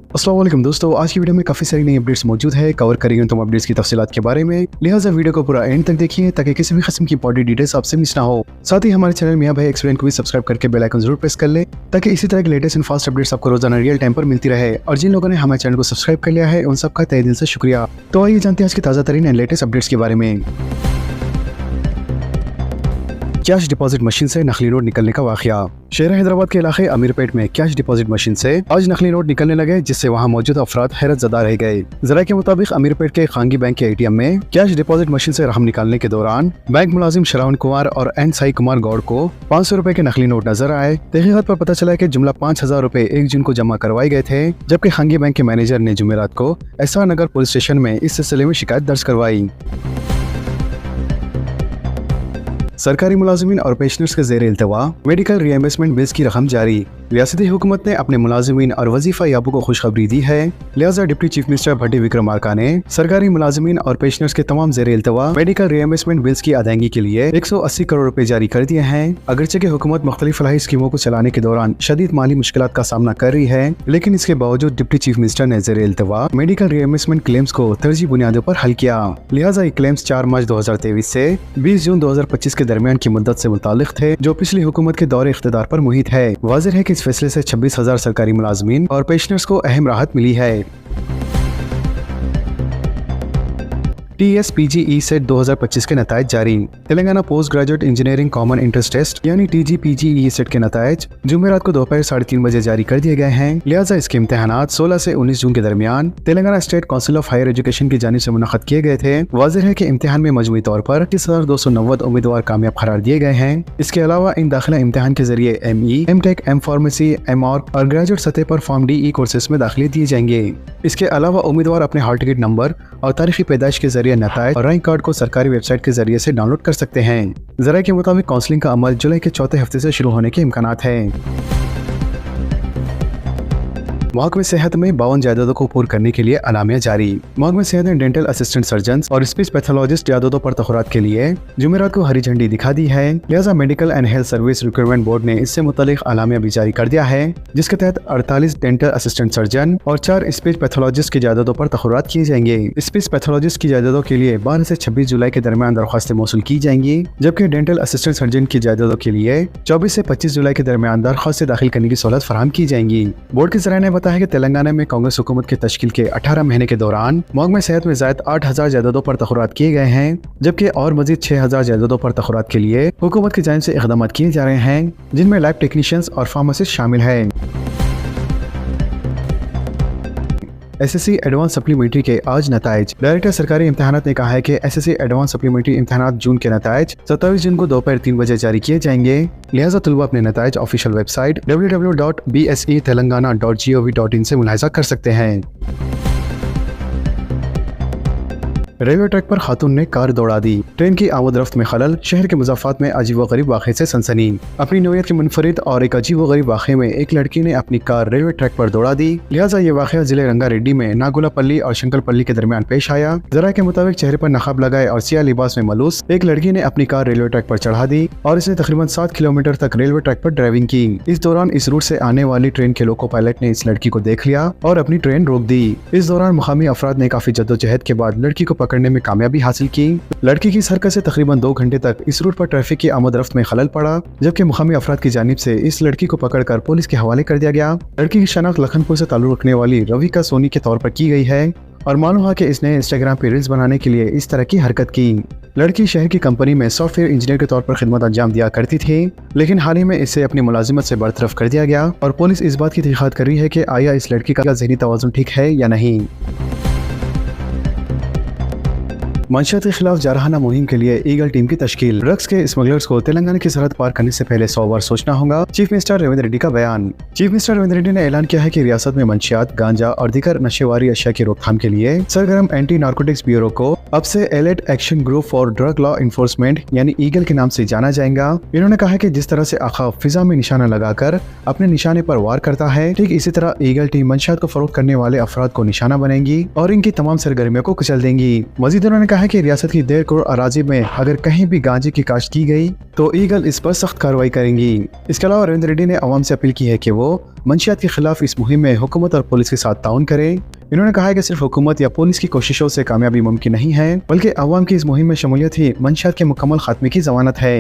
अस्सलाम वालेकुम दोस्तों, आज की वीडियो में काफ़ी सारी नई अपडेट्स मौजूद है। कवर करेंगे तुम अपडेट्स की तफसीलात के बारे में, लिहाजा वीडियो को पूरा एंड तक देखिए ताकि किसी भी किस्म की इंपॉर्टेंट डिटेल्स आपसे मिस ना हो। साथ ही हमारे चैनल मियां भाई एक्सप्लेन को भी सब्सक्राइब करके बेल आइकन जरूर प्रेस कर ले ताकि इसी तरह की लेटेस्ट एंड फास्ट अपडेट्स आपको रोजाना रियल टाइम पर मिलती रहे। और जिन लोगों ने हमारे चैनल को सब्सक्राइब कर लिया है उन सबका तहे दिल से शुक्रिया। तो आइए जानते हैं आज की ताज़ा तरीन एंड लेटेस्ट अपडेट्स के बारे में। कैश डिपॉजिट मशीन से नकली नोट निकलने का वाकया। शहर हैदराबाद के इलाके अमीरपेट में कैश डिपॉजिट मशीन से आज नकली नोट निकलने लगे, जिससे वहां मौजूद अफराद हैरत ज़दा रह गए। जरा के मुताबिक अमीरपेट के खांगी बैंक के ATM में कैश डिपॉजिट मशीन से रकम निकालने के दौरान बैंक मुलाजिम श्रावण कुमार और एन साई कुमार गौड़ को 500 रुपए के नकली नोट नजर आए। तहकीकात पर पता चला कि जुमला 5000 रुपए 1 जून को जमा करवाए गए थे, जबकि खांगी बैंक के मैनेजर ने जुमेरात को एसआर नगर पुलिस स्टेशन में इस सिलसिले में शिकायत दर्ज करवाई। सरकारी मुलाजिमीन और पेंशनर्स के ज़ेर इल्तवा मेडिकल रीएम्बर्समेंट बिल्स की रकम जारी। रियासती हुकूमत ने अपने मुलाजिमीन और वजीफा याबों को खुशखबरी दी है, लिहाजा डिप्टी चीफ मिनिस्टर भट्टी विक्रमार्का ने सरकारी मुलाजिमीन और पेंशनर्स के तमाम ज़ेर इल्तवा मेडिकल रीएम्बर्समेंट बिल्स की अदायगी के लिए 180 करोड़ रुपए जारी कर दिए हैं। अगरचे की हुकूमत मुख्तलिफ फलाही स्कीमों को चलाने के दौरान शदीद माली मुश्किलात का सामना कर रही है, लेकिन इसके बावजूद डिप्टी चीफ मिनिस्टर ने ज़ेर इल्तवा मेडिकल रीएम्बर्समेंट क्लेम्स को तरजीही बुनियादों पर हल किया। लिहाजा ये क्लेम्स 4 मार्च 2023 से 20 जून 2025 के दरमियान की मुद्दत से मुतालिक थे, जो पिछली हुकूमत के दौरे इख्तिदार पर मुहित है। वाज़ेह है कि इस फैसले से 26,000 सरकारी मुलाजमीन और पेंशनर्स को अहम राहत मिली है। TSPGE सेट 2025 के नतायज जारी। Telangana post graduate engineering common entrance test यानी TGPGE सेट के नतायज जुमेरात को दोपहर 3:30 बजे जारी कर दिए गए हैं। लिहाजा इसके इम्तहानात 16 से 19 जून के दरमियान Telangana state council of higher education की जानिब से मुनक़्क़द किए गए थे। वाज़ेह है कि इम्तिहान में मजमूई तौर पर 25,290 उम्मीदवार कामयाब करार दिए गए हैं। इसके अलावा इन दाखिला इम्तिहान के जरिए ME, M.Tech, M pharmacy, MArch और ग्रेजुएट सतह पर फॉर्म DE कोर्सेज में दाखिले दिए जाएंगे। इसके अलावा उम्मीदवार अपने हॉल टिकट नंबर और तारीखी पैदाइश के जरिए नतायज और रैंक कार्ड को सरकारी वेबसाइट के जरिए से डाउनलोड कर सकते हैं। जरा के मुताबिक काउंसलिंग का अमल जुलाई के चौथे हफ्ते से शुरू होने के इम्कानात हैं। महकमे सेहत में 52 जायदादों को पूर्ण करने के लिए अलामिया जारी। महकमे सेहत ने डेंटल असिस्टेंट सर्जन और स्पीच पैथोलॉजिस्ट जायदादों पर तखरात के लिए जुमेरात को हरी झंडी दिखा दी है। लिहाजा medical and health service recruitment board ने इससे मुतालिक अलामिया भी जारी कर दिया है, जिसके तहत 48 डेंटल असिस्टेंट सर्जन और 4 स्पीच पैथोलॉजिस्ट की जायदादों पर तखरात किए जाएंगे। स्पीच पैथोलॉजिस्ट की जायदादों के लिए 12 से 26 जुलाई के दरमियान दरख्वास्तें मौसूल की जाएंगी, जबकि डेंटल असिस्टेंट सर्जन की जायदादों के लिए 24 से 25 जुलाई के दरमियान दरख्वास्तें दाखिल करने की सहूलत फराहम की जाएंगी। बोर्ड के ज़राए ने बताया कि तेलंगाना में कांग्रेस हुकूमत की तश्कील के 18 महीने के दौरान महकमे सेहत में ज़ायद 8,000 जायदादों पर तखरात किए गए हैं, जबकि और मजीद 6,000 जायदादों पर तखरात के लिए हुकूमत की जानिब से इक़दाम किए जा रहे हैं, जिनमें लैब टेक्नीशियंस और फार्मासिस्ट शामिल हैं। SSC एडवांस सप्लीमेंट्री के आज नतायज। डायरेक्टर सरकारी इम्तहानात ने कहा है कि SSC एडवांस सप्लीमेंट्री इम्तहानात जून के नतायज 27 जून को दोपहर 3 बजे जारी किए जाएंगे। लिहाजा तलबा अपने नतायज ऑफिशियल वेबसाइट www.bsetelangana.gov.in से मुलाहिजा कर सकते हैं। रेलवे ट्रैक पर खातून ने कार दौड़ा दी। ट्रेन की आमद रफ्त में खलल, शहर के मुज़ाफ़ात में अजीब व गरीब वाक़े से सनसनी। अपनी नौयत के मुनफरिद और एक अजीब व गरीब वाक़े में एक लड़की ने अपनी कार रेलवे ट्रैक पर दौड़ा दी। लिहाजा ये वाक़या जिले रंगारेड्डी में नागुलापल्ली और शंकरपल्ली के दरमियान पेश आया। जरा के मुताबिक चेहरे पर नकाब लगाए और सियाह लिबास में मलूस एक लड़की ने अपनी कार रेलवे ट्रैक पर चढ़ा दी और इसने तकरीबन 7 किलोमीटर तक रेलवे ट्रैक पर ड्राइविंग की। इस दौरान इस रूट से आने वाली ट्रेन के लोको पायलट ने इस लड़की को देख लिया और अपनी ट्रेन रोक दी। इस दौरान मुकामी अफराद ने काफी जद्दोजहद के बाद लड़की को पकड़ने में कामयाबी हासिल की। लड़की की इस हरकत से तकरीबन 2 घंटे तक इस रूट पर ट्रैफिक की आमद रफ्त में खलल पड़ा, जबकि मुकामी अफराद की जानिब से इस लड़की को पकड़कर पुलिस के हवाले कर दिया गया। लड़की की शनाख्त लखनपुर से ताल्लुक रखने वाली रविका सोनी के तौर पर की गई है और मालूम हुआ कि इसने इंस्टाग्राम पर रील्स बनाने के लिए इस तरह की हरकत की। लड़की शहर की कंपनी में सॉफ्टवेयर इंजीनियर के तौर पर खिदमत अंजाम दिया करती थी, लेकिन हाल ही में इसे अपनी मुलाजिमत से बरतरफ कर दिया गया और पुलिस इस बात की तहकीकात कर रही है कि आया इस लड़की का ज़हनी तवाज़ुन ठीक है या नहीं। मंशियात के खिलाफ जारहाना मुहिम के लिए ईगल टीम की तश्कील। ड्रग्स के स्मगलर्स को तेलंगाना की सरहद पार करने से पहले 100 बार सोचना होगा। चीफ मिनिस्टर रेवंत रेड्डी का बयान। चीफ मिनिस्टर रेवंत रेड्डी ने ऐलान किया है कि रियासत में मंशियात, गांजा और दीगर नशेवारी अशिया की रोकथाम के लिए सरगर्म एंटी नार्कोटिक्स ब्यूरो को अब से elite action group for drug law enforcement यानी ईगल के नाम से जाना जाएगा। इन्होंने कहा कि जिस तरह से आकाब फिजा में निशाना लगाकर अपने निशाने पर वार करता है, ठीक इसी तरह ईगल टीम मंशियात को फरोख्त करने वाले अफराद को निशाना बनेगी और इनकी तमाम सरगर्मियों को कुचल देंगी। मजीद उन्होंने कहा है कि रियासत की 1.5 करोड़ अराजी में अगर कहीं भी गांजे की काश्त की गई तो ईगल इस पर सख्त कार्रवाई करेंगी। इसके अलावा रेवंत रेड्डी ने अवाम से अपील की है कि वो मंशियात के खिलाफ इस मुहिम में हुकूमत और पुलिस के साथ ताउन करें। इन्होंने कहा है कि सिर्फ हुकूमत या पुलिस की कोशिशों से कामयाबी मुमकिन नहीं है, बल्कि अवाम की इस मुहिम में शमूलियत ही मंशियात के मुकम्मल खात्मे की जमानत है।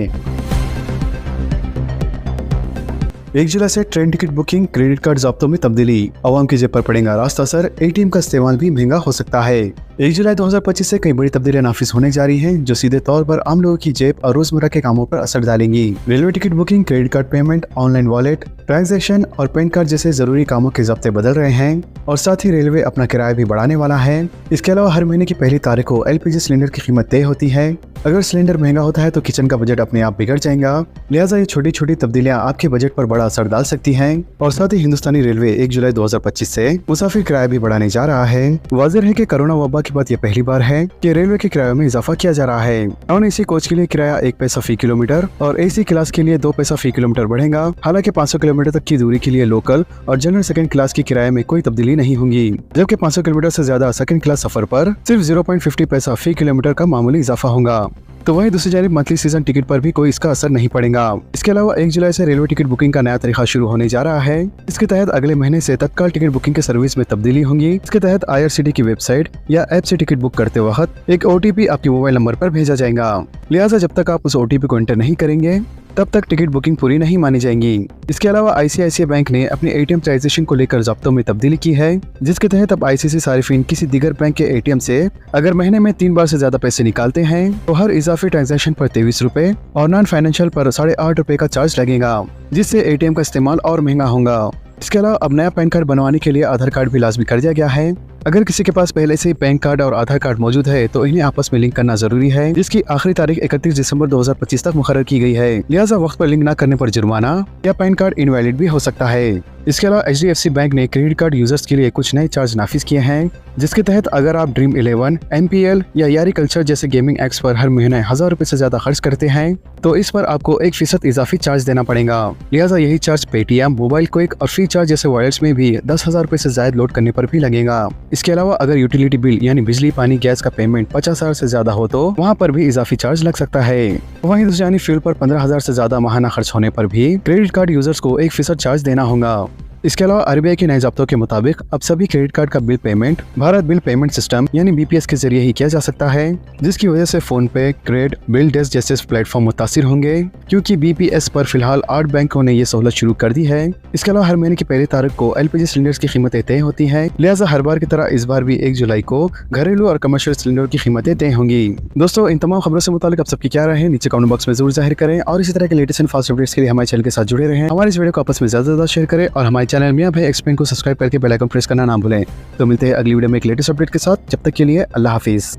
1 जुलाई से train ticket booking, credit card ज़ाब्तों में तब्दीली, अवाम की जेब पर पड़ेगा रास्त असर, ATM का इस्तेमाल भी महंगा हो सकता है। 1 जुलाई 2025 से कई बड़ी तब्दीलियां नाफिज होने जा रही हैं, जो सीधे तौर पर आम लोगों की जेब और रोजमर्रा के कामों पर असर डालेंगी। Railway ticket booking, credit card payment, online wallet transaction और पैन कार्ड जैसे जरूरी कामों के ज़ाब्ते बदल रहे हैं और साथ ही रेलवे अपना किराया भी बढ़ाने वाला है। इसके अलावा हर महीने की पहली तारीख को LPG सिलेंडर की कीमत तय होती है। अगर सिलेंडर महंगा होता है तो किचन का बजट अपने आप बिगड़ जाएगा, लिहाजा ये छोटी छोटी तब्दीलियां आपके बजट पर बड़ा असर डाल सकती हैं। और साथ ही हिंदुस्तानी रेलवे 1 जुलाई 2025 से मुसाफिर किराया भी बढ़ाने जा रहा है। वाज़ेह है कि कोरोना वबा के बाद ये पहली बार है कि रेलवे के किरायों में इजाफा किया जा रहा है। नॉन AC कोच के लिए किराया 1 पैसा फी किलोमीटर और AC क्लास के लिए 2 पैसा फी किलोमीटर बढ़ेगा। हालांकि 500 किलोमीटर तक की दूरी के लिए लोकल और जनरल सेकंड क्लास की किराए में कोई तब्दीली नहीं होगी, जबकि 500 किलोमीटर से ज्यादा सेकंड क्लास सफर पर सिर्फ 0.50 पैसा फी किलोमीटर का मामूली इजाफा होगा। तो वहीं दूसरी जानिब मंथली सीजन टिकट पर भी कोई इसका असर नहीं पड़ेगा। इसके अलावा 1 जुलाई से रेलवे टिकट बुकिंग का नया तरीका शुरू होने जा रहा है। इसके तहत अगले महीने से तत्काल टिकट बुकिंग के सर्विस में तब्दीली होंगी। इसके तहत IRCTC की वेबसाइट या ऐप से टिकट बुक करते वक्त एक OTP आपके मोबाइल नंबर पर भेजा जाएगा, लिहाजा जब तक आप उस OTP को एंटर नहीं करेंगे तब तक टिकट बुकिंग पूरी नहीं मानी जाएंगी। इसके अलावा ICICI बैंक ने अपने ATM ट्रांजैक्शन को लेकर ज़ाब्तों में तब्दीली की है, जिसके तहत अब ICICI सारिफिन किसी दीगर बैंक के ATM से अगर महीने में 3 बार से ज्यादा पैसे निकालते हैं तो हर इजाफी ट्रांजैक्शन पर 23 रुपए और नॉन फाइनेंशियल पर 8.5 रुपए का चार्ज लगेगा, जिससे ATM का इस्तेमाल और महंगा होगा। इसके अलावा अब नया पैन कार्ड बनवाने के लिए आधार कार्ड भी लाजमी कर दिया गया है। अगर किसी के पास पहले से पैन कार्ड और आधार कार्ड मौजूद है तो इन्हें आपस में लिंक करना जरूरी है, जिसकी आखिरी तारीख 31 दिसंबर 2025 तक मुकर्रर की गई है। लिहाजा वक्त पर लिंक न करने पर जुर्माना या पैन कार्ड इनवैलिड भी हो सकता है। इसके अलावा HDFC बैंक ने क्रेडिट कार्ड यूजर्स के लिए कुछ नए चार्ज नाफिज किए हैं, जिसके तहत अगर आप ड्रीम 11, MPL या यारी कल्चर जैसे गेमिंग एप्स पर हर महीने 1000 रुपए से ज्यादा खर्च करते हैं तो इस पर आपको 1% इजाफी चार्ज देना पड़ेगा। लिहाजा यही चार्ज पेटीएम, मोबाइल क्विक और फ्री चार्ज जैसे वॉलेट्स में भी 10,000 रुपए से ज्यादा लोड करने पर भी लगेगा। इसके अलावा अगर यूटिलिटी बिल यानी बिजली पानी गैस का पेमेंट 50,000 से ज्यादा हो तो वहाँ पर भी इजाफी चार्ज लग सकता है। वहीं दूसरी यानी फ्यूल पर 15,000 से ज्यादा माहाना खर्च होने पर भी क्रेडिट कार्ड यूजर्स को 1% चार्ज देना होगा। इसके अलावा RBI के नए ज़ाब्तों के मुताबिक अब सभी क्रेडिट कार्ड का bill payment Bharat bill payment system यानी BPS के जरिए ही किया जा सकता है, जिसकी वजह से फोन पे, क्रेड, बिल डेस्क जैसे प्लेटफॉर्म मुतासिर होंगे, क्योंकि BPS पर फिलहाल 8 बैंकों ने ये सहूलत शुरू कर दी है। इसके अलावा हर महीने की पहली तारीख को LPG सिलेंडर्स की कीमतें तय होती हैं, लिहाजा हर बार की तरह इस बार भी 1 जुलाई को घरेलू और कमर्शियल सिलेंडर की कीमतें तय होंगी। दोस्तों, इन तमाम खबरों से मुतालिक आप सबकी क्या राय है नीचे कमेंट बॉक्स में जरूर जाहिर करें और इसी तरह के लेटेस्ट एंड फास्ट अपडेट्स के लिए हमारे चैनल के साथ जुड़े रहें। हमारे इस वीडियो को आपस में ज्यादा शेयर करें और हमारे चैनल मियां भाई एक्सप्लेन को सब्सक्राइब करके बेल आइकन प्रेस करना ना भूलें। तो मिलते हैं अगली वीडियो में एक लेटेस्ट अपडेट के साथ, जब तक के लिए अल्लाह हाफिज।